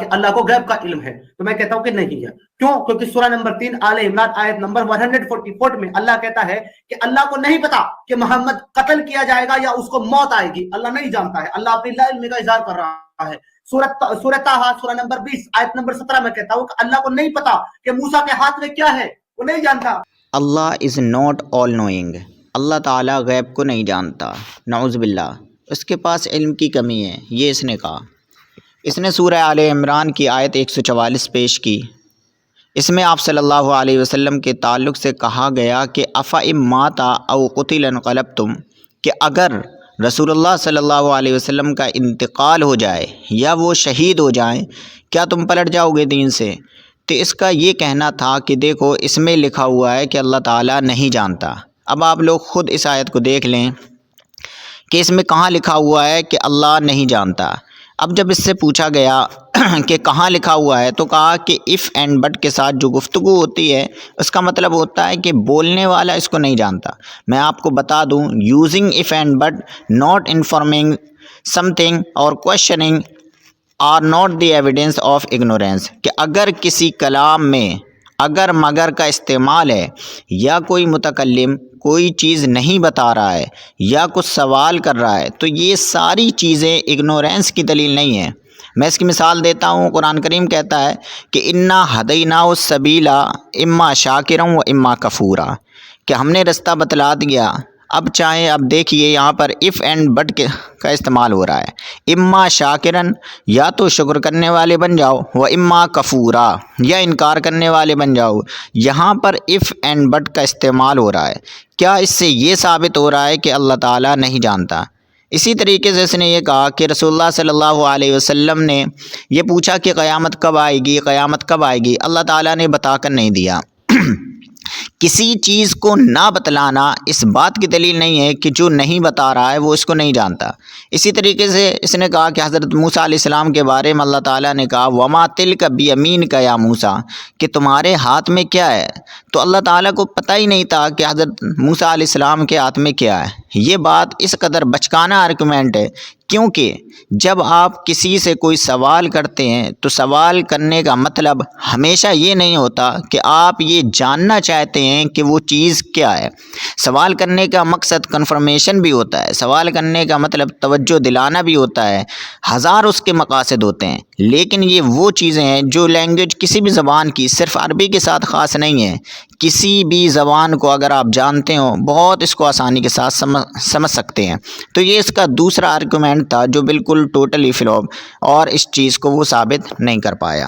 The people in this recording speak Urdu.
کہ اللہ کو غیب کا علم ہے؟ تو میں کہتا ہوں کہ نہیں ہے. کیوں؟ کیونکہ سورہ نمبر 3 آل عمران آیت نمبر 144 میں اللہ کہتا ہے کہ اللہ کو نہیں پتا کہ محمد قتل کیا جائے گا یا اس کو موت آئے گی. اللہ نہیں جانتا ہے. اللہ اپنی لا علم کا اظہار کر رہا ہے. سورہ طٰہٰ سورہ نمبر 20 آیت نمبر 17 میں کہتا ہوں کہ اللہ کو نہیں پتا کہ موسیٰ کے ہاتھ میں کیا ہے، وہ نہیں جانتا. اللہ از ناٹ آل نوئنگ. اللہ تعالیٰ غیب کو نہیں جانتا، نعوذ باللہ. اس کے پاس علم کی کمی ہے، یہ اس نے کہا. اس نے سورہ آل عمران کی آیت 144 پیش کی. اس میں آپ صلی اللہ علیہ وسلم کے تعلق سے کہا گیا کہ افئن مات او قتل انقلبتم، کہ اگر رسول اللہ صلی اللہ علیہ وسلم کا انتقال ہو جائے یا وہ شہید ہو جائیں، کیا تم پلٹ جاؤ گے دین سے؟ تو اس کا یہ کہنا تھا کہ دیکھو اس میں لکھا ہوا ہے کہ اللہ تعالیٰ نہیں جانتا. اب آپ لوگ خود اس آیت کو دیکھ لیں کہ اس میں کہاں لکھا ہوا ہے کہ اللہ نہیں جانتا. اب جب اس سے پوچھا گیا کہ کہاں لکھا ہوا ہے تو کہا کہ اف اینڈ بٹ کے ساتھ جو گفتگو ہوتی ہے اس کا مطلب ہوتا ہے کہ بولنے والا اس کو نہیں جانتا. میں آپ کو بتا دوں، using of and but not informing something اور questioning are not the evidence of ignorance, کہ اگر کسی کلام میں اگر مگر کا استعمال ہے یا کوئی متکلم کوئی چیز نہیں بتا رہا ہے یا کچھ سوال کر رہا ہے تو یہ ساری چیزیں اگنورینس کی دلیل نہیں ہے. میں اس کی مثال دیتا ہوں. قرآن کریم کہتا ہے کہ انا ہدیناہ السبیل اما شاکرا و اما کفورا، کہ ہم نے رستہ بتلا دیا. اب چاہیں اب دیکھیے یہاں پر اف اینڈ بٹ کا استعمال ہو رہا ہے. اما شاکرن، یا تو شکر کرنے والے بن جاؤ، و اما کفورا، یا انکار کرنے والے بن جاؤ. یہاں پر اف اینڈ بٹ کا استعمال ہو رہا ہے. کیا اس سے یہ ثابت ہو رہا ہے کہ اللہ تعالیٰ نہیں جانتا؟ اسی طریقے سے اس نے یہ کہا کہ رسول اللہ صلی اللہ علیہ وسلم نے یہ پوچھا کہ قیامت کب آئے گی، قیامت کب آئے گی. اللہ تعالیٰ نے بتا کر نہیں دیا. کسی چیز کو نہ بتلانا اس بات کی دلیل نہیں ہے کہ جو نہیں بتا رہا ہے وہ اس کو نہیں جانتا. اسی طریقے سے اس نے کہا کہ حضرت موسیٰ علیہ السلام کے بارے میں اللہ تعالیٰ نے کہا وما تلک بیمینک یا موسیٰ، کہ تمہارے ہاتھ میں کیا ہے. تو اللہ تعالیٰ کو پتہ ہی نہیں تھا کہ حضرت موسیٰ علیہ السلام کے ہاتھ میں کیا ہے. یہ بات اس قدر بچکانہ آرگومنٹ ہے، کیونکہ جب آپ کسی سے کوئی سوال کرتے ہیں تو سوال کرنے کا مطلب ہمیشہ یہ نہیں ہوتا کہ آپ یہ جاننا چاہتے ہیں کہ وہ چیز کیا ہے. سوال کرنے کا مقصد کنفرمیشن بھی ہوتا ہے، سوال کرنے کا مطلب توجہ دلانا بھی ہوتا ہے. ہزار اس کے مقاصد ہوتے ہیں، لیکن یہ وہ چیزیں ہیں جو لینگویج کسی بھی زبان کی صرف عربی کے ساتھ خاص نہیں ہے. کسی بھی زبان کو اگر آپ جانتے ہو بہت اس کو آسانی کے ساتھ سمجھ سکتے ہیں. تو یہ اس کا دوسرا آرگومنٹ تھا جو بالکل ٹوٹلی فلوپ، اور اس چیز کو وہ ثابت نہیں کر پایا.